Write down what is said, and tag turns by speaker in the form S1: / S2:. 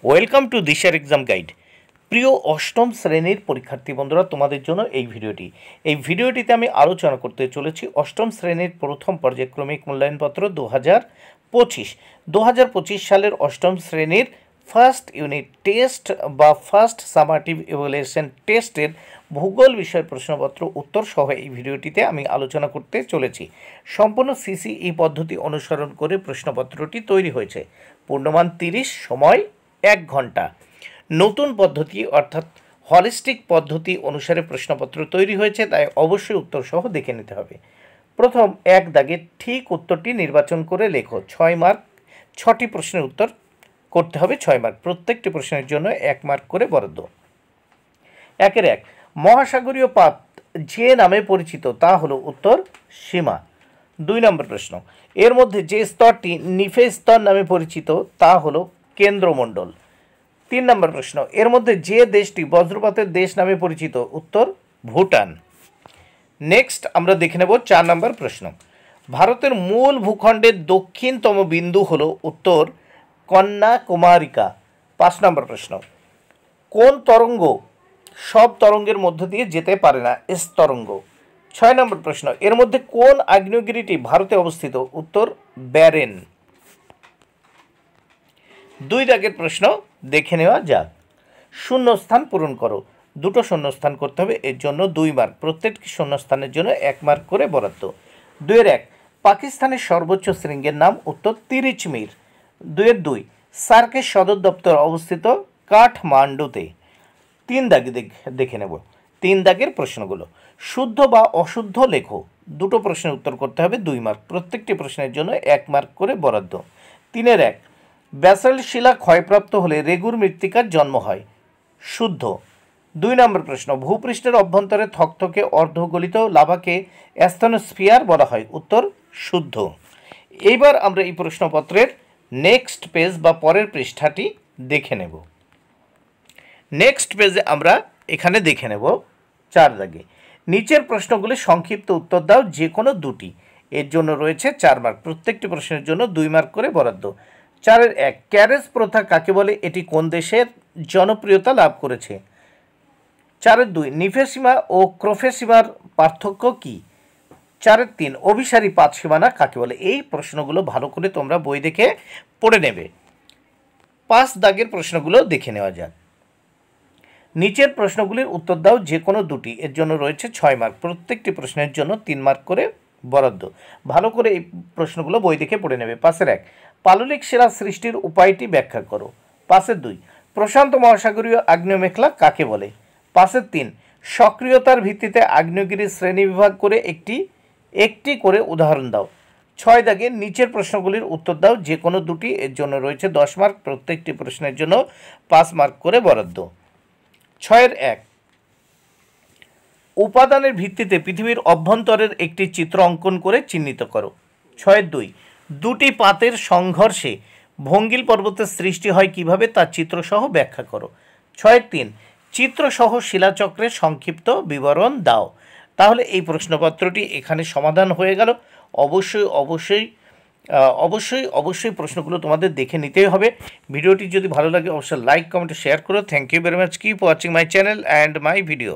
S1: Welcome to দিশার exam guide. প্রিয় অষ্টম শ্রেণীর পরীক্ষার্থী বন্ধুরা, তোমাদের জন্য এই ভিডিওটিতে আমি আলোচনা করতে চলেছি অষ্টম শ্রেণীর প্রথম পর্যায়ক্রমিক মূল্যায়নপত্র 2025 সালের অষ্টম শ্রেণীর ফার্স্ট ইউনিট টেস্ট বা ফার্স্ট সামাটিভ ইভ্যালুয়েশন টেস্টের ভূগোল বিষয় প্রশ্নপত্র উত্তর সহ এই ভিডিওটিতে আমি আলোচনা করতে চলেছি। সম্পূর্ণ সিসিই পদ্ধতি অনুসরণ করে প্রশ্নপত্রটি তৈরি হয়েছে। পূর্ণমান 30, সময় 1 ঘন্টা। নতুন পদ্ধতি অর্থাৎ হলিস্টিক পদ্ধতি অনুসারে প্রশ্নপত্র তৈরি হয়েছে, তাই অবশ্যই উত্তর সহ দেখে নিতে হবে। প্রথম এক দাগে ঠিক উত্তরটি নির্বাচন করে লেখো। 6 মার্ক, 6টি প্রশ্নের উত্তর করতে হবে 6 মার্ক। প্রত্যেকটি প্রশ্নের জন্য 1 মার্ক করে বরাদ্দ। 1 মহাসাগরীয় পাত যে নামে পরিচিত তা হলো উত্তর সীমা। 2 নম্বর প্রশ্ন, এর মধ্যে যে স্তরটি নিফে স্তর নামে পরিচিত তা হলো কেন্দ্রমণ্ডল। 3 নম্বর প্রশ্ন, এর মধ্যে যে দেশটি বজ্রপাতের দেশ নামে পরিচিত উত্তর ভুটান। নেক্সট আমরা দেখে নেব 4 নম্বর প্রশ্ন, ভারতের মূল ভূখণ্ডের দক্ষিণতম বিন্দু হলো উত্তর কন্যাকুমারিকা। 5 নম্বর প্রশ্ন, কোন তরঙ্গ সব তরঙ্গের মধ্য দিয়ে যেতে পারে না? এস তরঙ্গ। 6 নম্বর প্রশ্ন, এর মধ্যে কোন আগ্নেয়গিরিটি ভারতে অবস্থিত? উত্তর ব্যারেন। 2 দাগের প্রশ্ন দেখে নেওয়া যাক। শূন্যস্থান পূরণ করো। 2টো শূন্যস্থান করতে হবে, এর জন্য 2 মার্ক। প্রত্যেকটি শূন্যস্থানের জন্য 1 মার্ক করে বরাদ্দ। 2-1, পাকিস্তানের সর্বোচ্চ শৃঙ্গের নাম? উত্তর তিরিচমির। 2-2, সার্কের সদর দপ্তর অবস্থিত কাঠমান্ডুতে। 3 দাগে দেখে নেব 3 দাগের প্রশ্নগুলো। শুদ্ধ বা অশুদ্ধ লেখো। 2টো প্রশ্নের উত্তর করতে হবে, 2 মার্ক। প্রত্যেকটি প্রশ্নের জন্য 1 মার্ক করে বরাদ্দ। 3-1, ব্যাসল্ট শিলা ক্ষয়প্রাপ্ত হলে রেগুর মৃত্তিকার জন্ম হয়। শুদ্ধ। 2 নম্বর প্রশ্ন, ভূপৃষ্ঠের অভ্যন্তরে থকথকে অর্ধগলিত লাভাকে অ্যাস্থনোস্ফিয়ার বলা হয়। উত্তর শুদ্ধ। এইবার আমরা এই প্রশ্নপত্রের নেক্সট পেজ বা পরের পৃষ্ঠাটি দেখে নেব। নেক্সট পেজে আমরা এখানে দেখে নেব 4 দাগে, নিচের প্রশ্নগুলি সংক্ষিপ্ত উত্তর দাও, যে কোনো 2টি। এর জন্য রয়েছে 4 মার্ক। প্রত্যেকটি প্রশ্নের জন্য 2 মার্ক করে বরাদ্দ। 4-1, ক্যারেজ প্রথা কাকে বলে? এটি কোন দেশের জনপ্রিয়তা লাভ করেছে? 4-2, নিফেসীমা ও ক্রোফেসীমার পার্থক্য কী? 4-3, অভিসারী পাত সীমানা কাকে বলে? এই প্রশ্নগুলো ভালো করে তোমরা বই দেখে পড়ে নেবে। 5 দাগের প্রশ্নগুলো দেখে নেওয়া যাক। নিচের প্রশ্নগুলির উত্তর দাও, যে কোনো 2টি। এর জন্য রয়েছে 6 মার্ক। প্রত্যেকটি প্রশ্নের জন্য 3 মার্ক করে বরাদ্দ। ভালো করে এই প্রশ্নগুলো বই দেখে পড়ে নেবে। 5-1, পাললিক শিলা সৃষ্টির উপায়টি ব্যাখ্যা করো। 5-2, প্রশান্ত মহাসাগরীয় আগ্নেয় মেঘলা কাকে বলে? 5-3, সক্রিয়তার ভিত্তিতে আগ্নেয়গিরির শ্রেণীবিভাগ করে একটি করে উদাহরণ দাও। 6 দাগে নিচের প্রশ্নগুলির উত্তর দাও, যে কোনো 2টি। এর জন্য রয়েছে 10 মার্ক। প্রত্যেকটি প্রশ্নের জন্য 5 মার্ক করে বরাদ্দ। 6-1, উপাদানের ভিত্তিতে পৃথিবীর অভ্যন্তরের একটি চিত্র অঙ্কন করে চিহ্নিত করো। 6-2, 2টি পাতের সংঘর্ষে ভঙ্গিল পর্বতের সৃষ্টি হয় কিভাবে তা চিত্রসহ ব্যাখ্যা করো। 6-3, চিত্রসহ শিলাচক্রের সংক্ষিপ্ত বিবরণ দাও। তাহলে এই প্রশ্নপত্রটি এখানে সমাধান হয়ে গেল। অবশ্যই প্রশ্নগুলো তোমাদের দেখে নিতেই হবে। ভিডিওটি যদি ভালো লাগে অবশ্যই লাইক, কমেন্ট, শেয়ার করো। Thank you very much. Keep watching my channel and my video.